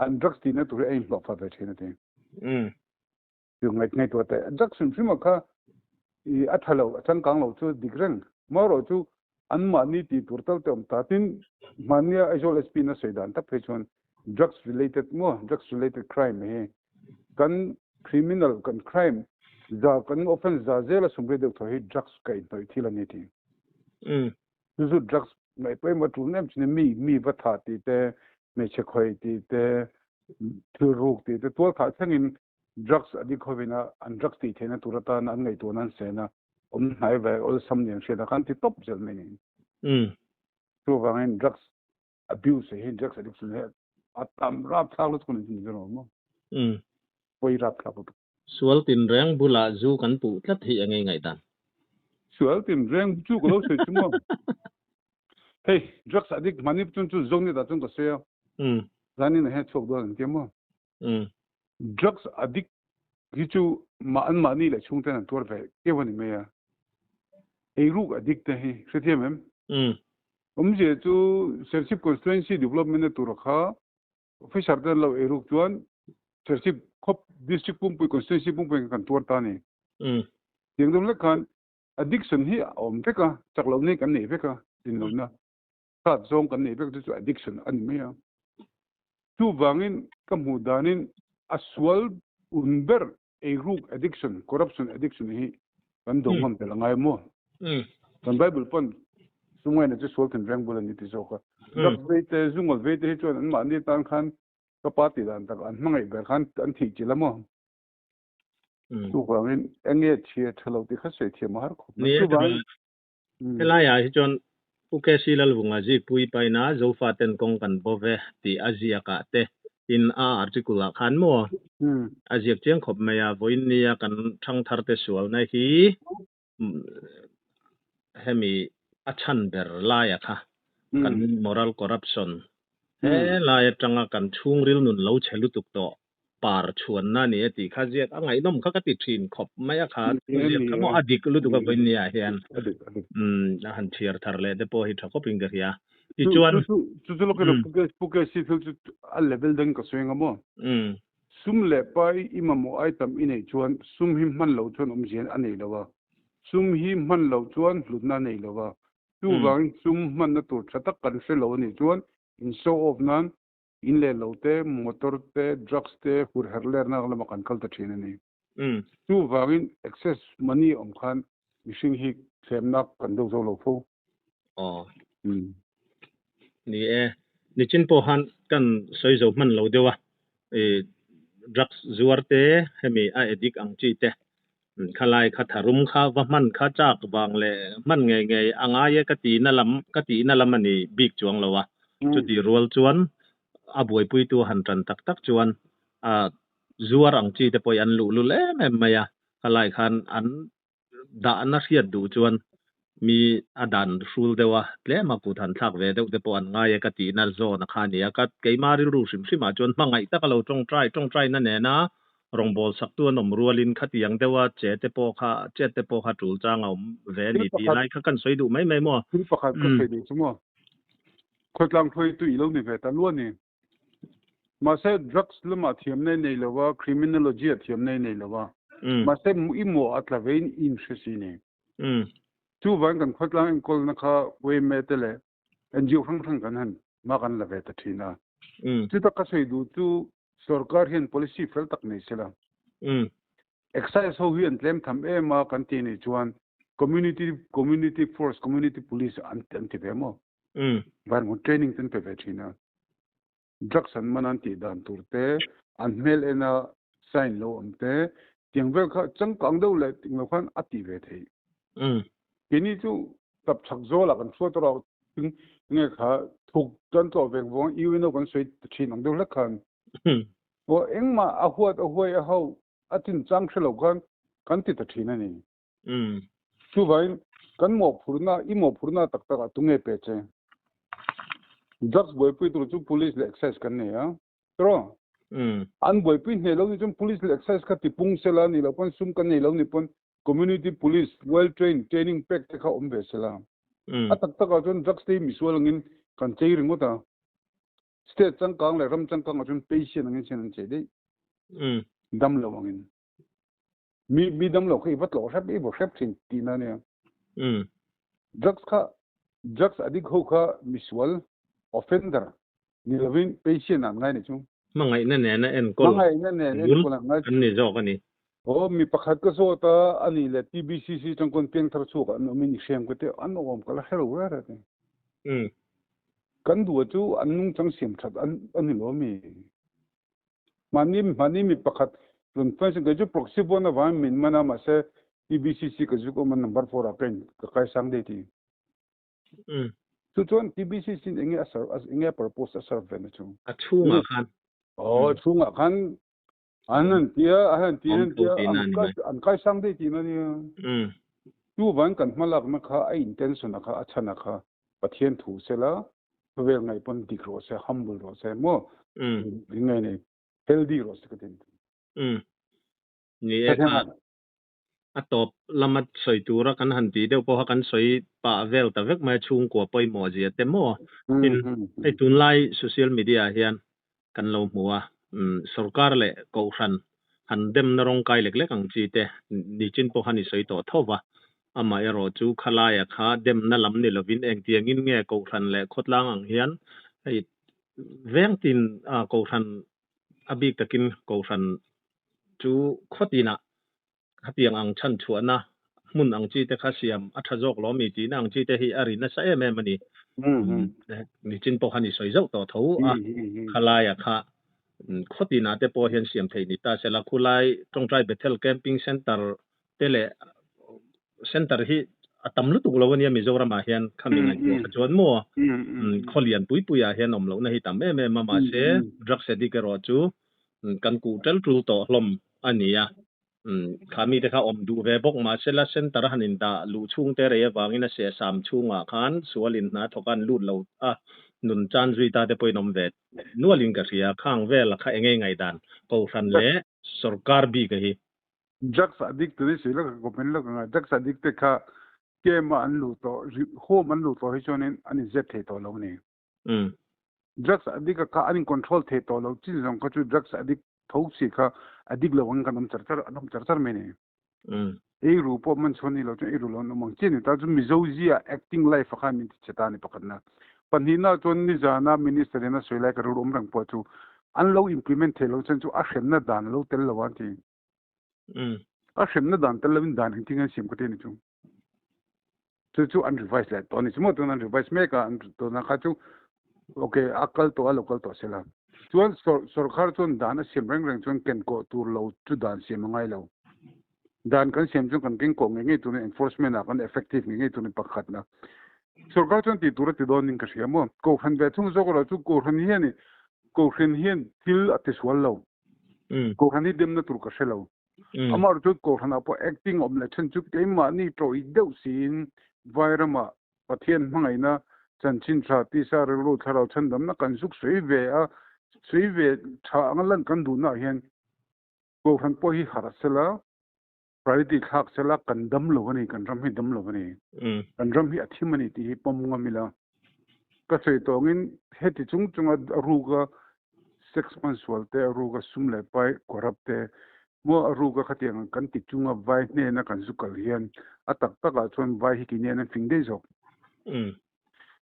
Speaker 2: an drugs ti na tu ai lo fa ve thina te tu ngai to te drugs sim ma kha I athalo chang kang lo chu digreng maro chu an ma ni ti turtal tom tatin mania isolsp na sedan ta phechon drugs related crime he kan criminal kan crime da kan offense da zela sumre de to he drugs kai to thilani ti zu drugs mai pe ma tu nem chne mi va tha ti te me che khoi ti te tu ruk ti te to kha changin drugs adi khovina an drugs ti thena turata an ngai to nan sena hai vai ol samniam sheda kan ti top jel me ni tu wangin drugs abuse he drugs addiction he atam rap thak lut kun jin jero mo poi rap thak
Speaker 1: sual tin reng bula zu kan pu tlat hi angai ngai tan
Speaker 2: sual tin reng chu ko lo se chumo hey drugs addict mani chun chu zong ni da chung ko se zani na he chok do ke mo drugs addict gi chu ma an ma ni le chung tan tor ve ke woni me ya ei ru addict he se the mem je chu sership constituency development tur kha officer dan lo ei ru chuan sership khop district pum pu constituency pum pu kan tor ta ni yengdom le khan addiction hi om peka chaklo ni kan nei peka din lo na sa zong kan nei peka chu addiction an me ya tu wangin kamu danin aswal unber ei ru addiction corruption addiction hi kan dongam te langai mo kan bible pon sungwai na chu sol kan rang bolan ni ti zo ka dak veite zungol veite hi chuan an ma ni tan khan ka party dan tak an mangai ber khan an thi chilamo tu wangin enge chhe thalo ti kha se the mar kho
Speaker 1: ni hela ya hi chon uke silal bunga ji pui pai na zo fa ten kong kan bove ti azia ka te in a article khan mo aziak cheng khop maya voin nia kan thang thar te sual na hi hemi achan ber la ya kha kan moral corruption he la ya tanga kan chung ril nun lo chelu tuk to par chuan na ni ti kha jiak angai nom kha ka ti thin khop maya kha jiak kha mo adik lu tu ka voin nia hian a han thiar thar le de po hi thako ping ga ya ti chuan
Speaker 2: chu lo ke puke si thil chu a level dang ka swing amo sum le pai imamo item inei chuan sum him man lo chuan jian anei lawa sum hi man lo chuan hlutna nei lawa tu wang sum man na tur thatak kan se lo ni chuan in show of nan in le lo te motor te drugs te hur herler na la kan kal ta thina ni tu wang excess money om khan mishing hi semna kan do zo lo fo
Speaker 1: ni chin po han kan soi zo man lo dewa drugs zuarte hemi a edik ang chi te khalai khatharum kha wa man kha chak wang le man nge nge anga ye ka ti na lam ani big chuang lowa chu ti rol chuan a boi pui tu han tran tak tak chuan a zuar ang chi te poi an lu le maya khalai khan an da na riat du chuan mi adan rul dewa tle ma pu than thak ve de po an nga ye ka ti na zo na kha ni ka keimari ru sim sima chuan mangai ta ka lo tong try na ne na rong bol sak tu nom rualin khatiang dewa che te po kha tul chang om ve ni ti lai kha kan soi du mai mo
Speaker 2: tu pakhat ka sei du chumo khotlang thoi tu ilo ni ve ta lo ni ma se drugs lama thiam nei lawa criminology thiam nei lawa ma se mu mo atla vein in shisine tu wang kan khotlang kol na kha we metele NGO khang kan han ma kan la ve ta thina tu ta ka sei du tu sarkar hian policy fel tak nei sela exercise ho hian tlem tham ma kan ti ni chuan community force community police an ti ve mo van mo training ten pe ve thina drugs an manan ti dan turte an mel ena sign lo amte tingvel kha changkang do le tinglo khan ati ve thei kini chu tap chak zo la kan so tro nge kha thuk tan to ve wong iwino kan soi thin ang do la khan o engma a huai a ho atin chang thlo kan ti ta thina ni chu vai kan mo phurna tak tak atunge pe che drugs boy pu tu police le access kan ne ya tro an boy pu ne lo ni chu police le access ka ti pung sela ni lo pon sum kan ne lo ni pon community police well trained training pack te kha om be sela atak tak chun drugs te miswal ngin kan chei ringo ta state changkang le ram changkang chun patient ngin chen che dei dam lo ngin mi dam lo khoi vat lo sap bo sap thin ti na ne drugs adik ho kha miswal offender ni lovin patient an ngai ni chu
Speaker 1: mangai na ne na en kol
Speaker 2: mangai na ne en kol ngai
Speaker 1: an ni zo ka ni
Speaker 2: mi pakhat ka so ta ani le TBCC changkon peng thar chu ka no mi shem ko te an om kala hero ra te kan du chu an nung chang sim that an ni lo mi mani mi pakhat run fa ga ju proxy bona wa min mana ma se TBCC ka ju ko man number 4 a pen ka kai sang de ti chu chuan TBC sin enge asar as enge purpose asar ve na chu
Speaker 1: a chunga khan
Speaker 2: chunga khan anan tia an kai sang de ti na ni tu ban kan malak ma kha a intention kha achana kha pathian thu sela vel ngai pon dikro se humble ro se mo ngai ne healthy ro se katin
Speaker 1: ni atop lamat soi tura kan han ti deu po kan soi pa vel ta vek ma chung ko poi mo ji te mo in ai tun lai social media hian kan lo muwa sarkar le ko ran han dem na rong kai lek lek ang chi te ni chin po hani soi to thowa ama ero chu khala ya kha dem na lam ni lovin eng tiang in nge ko ran le khotlang ang hian ai veng tin ko ran abik takin ko ran chu khotina hatiang ang chan chuana mun ang chi te kha siam athajok lo mi ti nang chi te hi ari na sa em mani ni chin po hani soi zau to tho a khala ya kha khotina te po hian siam thei ni ta sela khulai tongtrai bethel camping center tele center hi atam lu tu lo wania Mizoram a hian khamin ai ko chuan mo kholian pui a hian om lo na hi tam ma ma se drugs addict ro chu kan ku tel tu to hlom ania khami te kha om du ve bok ma sela center hanin da lu chung te re wangina se sam chunga khan sualin na thokan lut lo nun chan zui ta te poinom ve nualin ka ria khang vel kha enge ngai dan ko ran le sarkar bi ka hi
Speaker 2: drugs addict ni sila ko pen lo nga drugs addict kha ke ma an lu to ho man lu to hi chonin ani zet the to lo ni drugs addict ka ani control the to lo chi jong ka chu drugs addict thau si kha addict lo wang kanam charchar me ni ei ru po man choni lo ei ru lo no mang chen ta chu mizoji acting life kha min cheta ni pakatna panhina chon ni jana minister na soila ka ru rang po chu an lo implement the lo chen chu a khem na dan lo tel lo wan ti a khem na dan tel lawin dan hing tingan sim ko te ni chu an revise la to ni mo to an revise me ka an to na kha chu okay akal to local to sela chuan sarkar chon dan a sim reng chon ken ko tur lo chu dan sim ngai lo dan kan sim chu kan king ko ngai tu enforcement a kan effective ngai tu ni pakhat na sarkar chon ti tur ti don ning ka sia mo ko khan ve chung zo ko chu ko khan hi ni ko khan hian til atiswal lo ko khan hi dem na tur ka selo amar chu ko khan apo acting om le chen chu ke ma ni to I deu sin vairama pathian mangai na chanchin tha ti sa ru tharau chan dam na kan suk sui ve tha angalan kan du na hian ko khan po hi harasela priority khak sela kan dam lo ni kan ram hi dam lo ni kan ram hi athimani ti hi pomunga mila ka sei to ngin heti chung ruga 6 months walte ruga sumle pai corrupte mo ruga khatiang kan ti chunga vai ne na kan zukal hian atak taka chon vai hi kine na fingde zo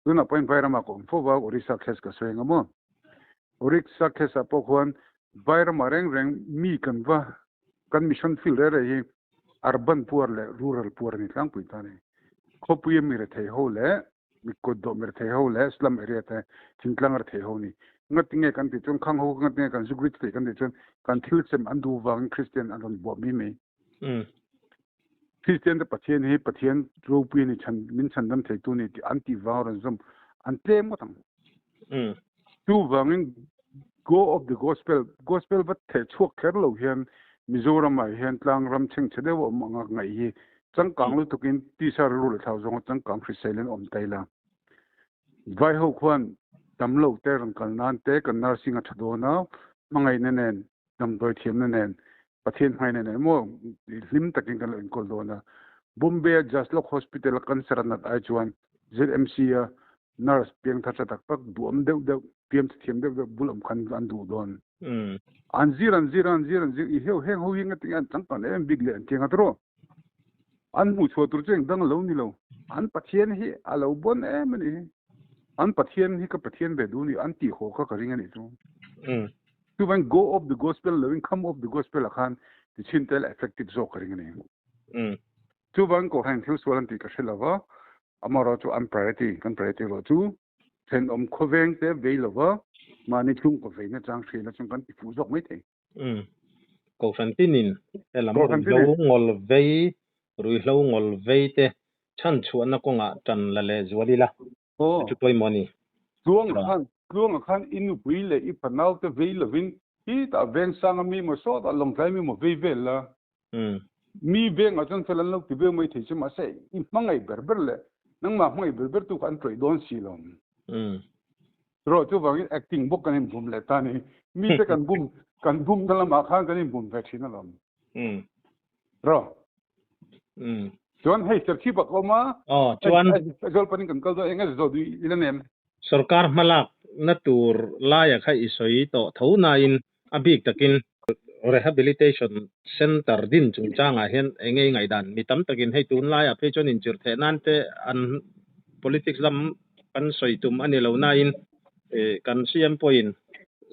Speaker 2: tuna point vairama ko fowa orisa khes ka soenga mo orisa khes apo khwan vairama reng mi kan va kan mission field re hi urban poor le rural poor ni tlang pui ta ne khopuye mi re thei ho le mi ko do mi re thei ho le slum area te thingtlang re thei ho ni ngatinge kan ti chung khang ho ngatinge kan zugrit te kan ti chung kan thil sem andu wang Christian alon bo mi me Christian de pathian ro pi ni chan min chan dam thei tu ni anti violence an tle mo tang tu wangin go of the gospel but the chok kherlo hian Mizoram a hian tlang ram ching chede wo manga ngai hi changkang lu tukin ti sar ru le thau jong changkang Christian om taila vai ho khwan tamlo te rang kal nan te kan nar singa thadona mangai ne nen dam doi thiam ne nen pathian hai ne mo lim takin kan in kol dona Bombay Jaslok Hospital kan saranat ai chuan ZMC nurse piang tha tak tak duam deu pm thiam deu bulam khan an du don anzir I heng ho hinga tingan changpan em big le tinga tro an mu chho tur cheng dang lo ni lo an pathian hi alo bon em ni an pathian hi ka pathian be du ni an ti ho ka ringa ni tu tu ban go of the gospel loving come of the gospel khan the chintel effective zo ka ringa ni tu ban ko han thil swalan ti ka shelawa amaro chu an priority ro chu chen om khoveng te veilova mani chung ko veina chang thina chung kan ti fu jok mai the
Speaker 1: ko fan tinin elam lo ngol vei rui lo ngol vei te chan chuan na ko nga tan la le zualila
Speaker 2: โอ้
Speaker 1: จุปอยมอนี่
Speaker 2: กลวงคันอินุปุยเลยอีปนาวเตเวลวินอีตาเวงสังมีมสอดลงไกมีมเวเวลมีเวงอาจารย์เฟลันลกติเวไม่ถิจมาเสยอีมังไงเบอร์เบอร์เลยนังมามังไงเบอร์เบอร์ตุกันตรอยโดนสีลมรอจุบาง acting บุกกันบุมเลยตานี่มีแต่กันบุมตะละมาข้างกันบุมแฟชั่นลมรอจวนให้เสร็จที่บักออกมา
Speaker 1: จวน
Speaker 2: จวนปนิกันก็ตัวเองก็จะดูอีนั่นเอง
Speaker 1: सरकार malak natur laya kha isoi to thona in abik takin rehabilitation center din chungchanga hen engei ngai dan mitam takin hei tun laya phe chon in chur thenan te an politics lam kan soitum ani lo na in kan CM point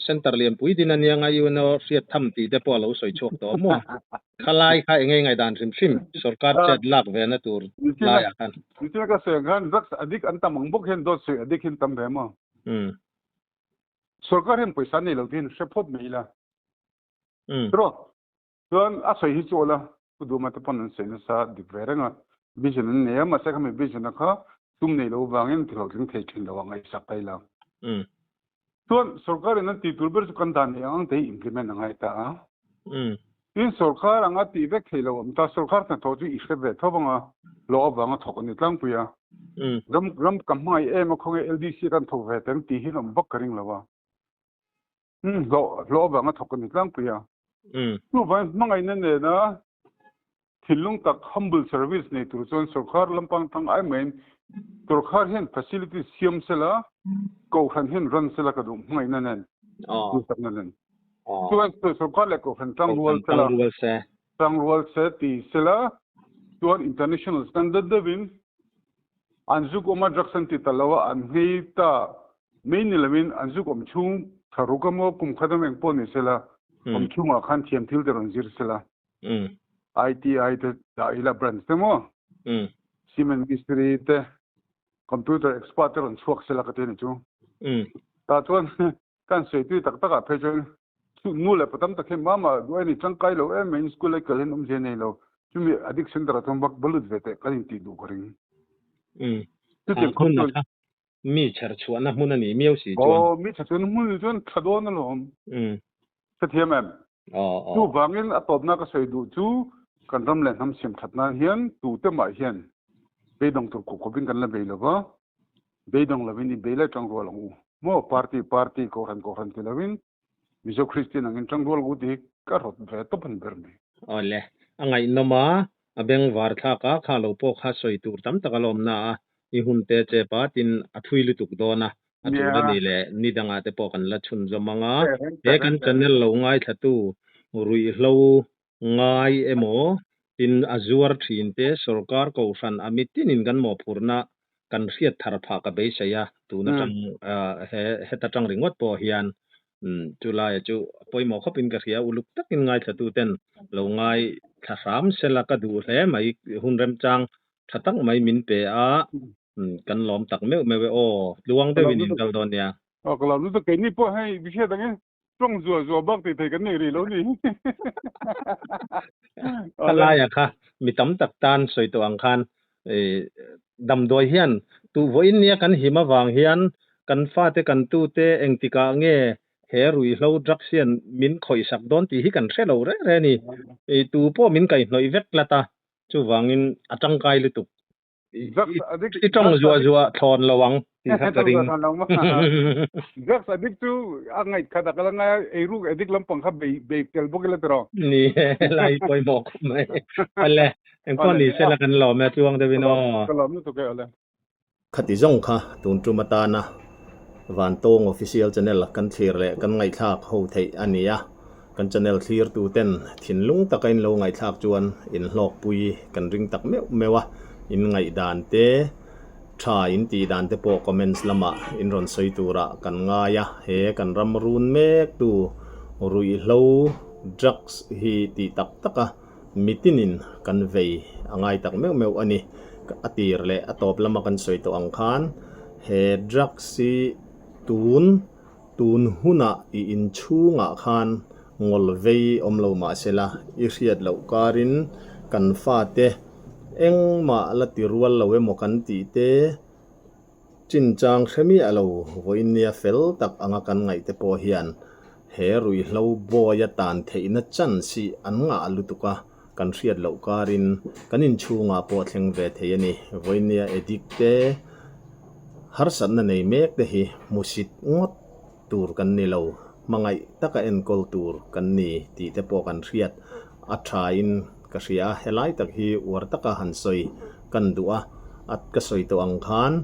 Speaker 1: center liam pui din ania ngai uno riat tham ti te po lo soi chok to mo khalai kha engei ngai dan sim sarkar chet lak ve na tur laya kan
Speaker 2: นี่ก็เสียงกันรักอดีกอันตามงบกเห็นดอสอดีกเห็นตามแบบมั้งsarkarเห็นपैसाนี่เราที่เสพพไม่ละรอส่วนอาศัยที่โจละกูดูมาตะปนเสียนซาดิเวรงอ่ะวิจารณ์เนี่ยมาเสกไม่วิจารณ์นะคะตุ้มนี่เราบางอย่างที่เราถึงเทชินเราไงสักไปแล้วส่วน sarkar นั้นที่ตัวเบอร์สุกันดานเนี่ยอันที่ implement ยังไงตาin sarkar anga ti ve khelo ta sarkar ta thoji ishe ve thobanga lo banga thokoni tlang puya ram kamai em khong LDC kan thove ten ti hinom bak karing lawa lo banga thokoni tlang puya tu van mangai ne na thilung tak humble service ne tur chon sarkar lampang thang I mean sarkar hen facility siam sela ko khan hen ran sela ka dum ngai na nen tu sak na nen tuan sarkar le ko khan tang rual se ti sela tuan international standard devin anjuk oma jackson ti talawa an heita main lemin anjuk om chung tharukamo kum khadam eng poni sela om chunga khan thiam thil der onjir sela ITI te da ila brands temo cement mystery te computer expert on swak sela ka te ni chu ta tuan kan sei tu tak taka phejon nu le patam takhe mama duani changkai lo main school le kalen je nei lo chumi addiction dra thom bak balut vete kalin ti du goring tu te khon
Speaker 1: mi char chuana munani miau si
Speaker 2: chon mi char chuan mun chon thadon lo sa thiamam tu bangin atopna ka sei du chu kan ram le ham sim thatna hian tu te ma hian beidong tur ko bin kan la beilo ba beidong la wini beila tang ro long mo party ko ran ti lawin miso christian angin tang rol gudi ka rot ve to ban bermi
Speaker 1: ole angai noma abeng war tha ka khalo po kha soi tur tam takalom na I hunte che patin athui lutuk dona atu ni le nidanga te po kan la chun zomanga e kan channel lo ngai thatu rui hlo ngai emo tin azuar thin te sarkar ko san amitin in gan mo purna kan riat thar pha ka be saya tu na tang he ta tang ringot po hian July chu poimo khopin ka ria uluk takin ngai thatu ten lo ngai thasam sela ka du hle mai hunrem chang thatang mai min pe a kan lom tak me o luang de winin dal don ya
Speaker 2: ko la lu to ke ni po hai bi she dang trong zo bak te te kan ni ri lo ni
Speaker 1: kala ya kha mitam tak tan soi to ang khan dam doi hian tu voin nia kan hima wang hian kan fa te kan tu te engtika nge he rui hlo draksian min khoi sak don ti hi kan thelo re ni tu po min kai hnoi vek lata chu wangin atang kai lutuk I trong zua thon lawang ti hataring
Speaker 2: Jax adik tu angai khada kala nga eru adik lampang kha be tel bogela tro
Speaker 1: ni lai poi mok mai ale en kon ni sela kan lo me chuang de vino
Speaker 2: kalom nu to ke ale
Speaker 1: khati zong kha tun tu mata na van tong official channel kan thir le kan ngai thak ho thei ania kan channel clear tu ten thin lung takain lo ngai thak chuan in hlok pui kan ring tak mewa in ngai dan te tha in ti dan te po comments lama in ron soi tura kan nga ya he kan ram run mek tu rui hlo drugs hi ti tak taka mitinin kan vei angai tak meu ani atir le atop lama kan soi to ang khan he drugs si tun huna I in chunga khan ngol vei omlo ma sela I riat lo karin kan fa te eng ma la tirwal lawe mo kan ti te จินจางเขมีอโลวินเนียเฟลตักอังกันไงแต่พอเฮียนเฮรุยเลาบอยตานเทอินจันสีอันงาลุตุกะกันเรียดเหล่าการินกันอินชูงาปอดเฮงเวทเยนีวินเนียเอดิกเตฮาร์สันนันเอเมกเดฮีมุสิตงดตูร์กันนี่เลามังไงตะกะเอ็นกอลตูร์กันนี่ตีแต่พอกันเรียดอัตราอินกษยาเฮลัยตักฮีวรตะกะหันซอยกันดัวอัดกษอยตัวอังคาร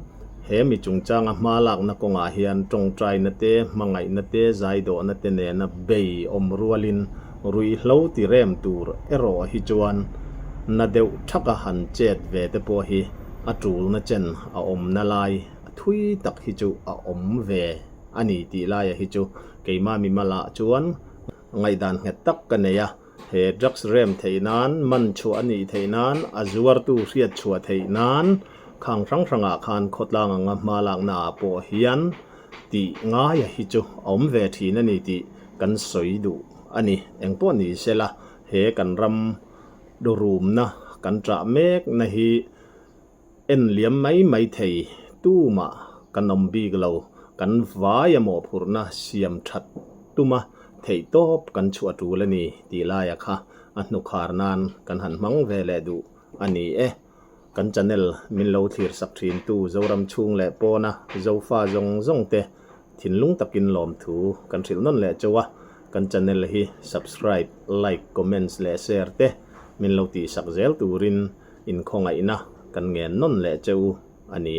Speaker 1: เฮมิจุงจางมาลักนักงาเฮียนตรงใจนเตมังไงนเตใจโดนเตเนนเบยอมรัวลินรุยเหลาติเรมตูร์เอโรฮิจวนนาเดวทักหันเจ็ดเวเตปฮีอัจูลนเจนอาอมนาลายทุยตักฮิจูอาอมเวอันนี้ตีลายฮิจูเกยมามิมาลาจวนไงดันเฮตักกันเนียเฮดักส์เรมเทนันมันชัวอันนี้เทนันอาจวรตูเรียดชัวเทนันข้างรังอาคารขดลางมาลางนาปอเฮียนตีง่ายฮิจูอมเวทีนั่นนี่ตีกันสวยดูอันนี้เองป้อนี่เสละเฮกันรำดูรูมนะกันจะเมกนะฮีเอ็นเหลี่ยมไม่เทยตู้มากันนมบีกเรากันวายหมอพูรนะเสียมชัดตู้มาเทยตบกันชัวดูแล้วนี่ตีลายค่ะอันนุขารนานกันหันมังเวเลดูอันนี้กันจันเนลมินเลาทีร์สักทีนตู้เจ้ารำชุงแหละปอนะเจ้าฟ้าจงเตะถิ่นลุงตะกินหลอมถูกันสิลนั่นแหละเจ้าวะกันจันเนลฮี subscribe like comments และ share เตะมินเลาตีสักเซลตูรินอินคงไงนะกันเงินนั่นแหละเจ้าอันนี้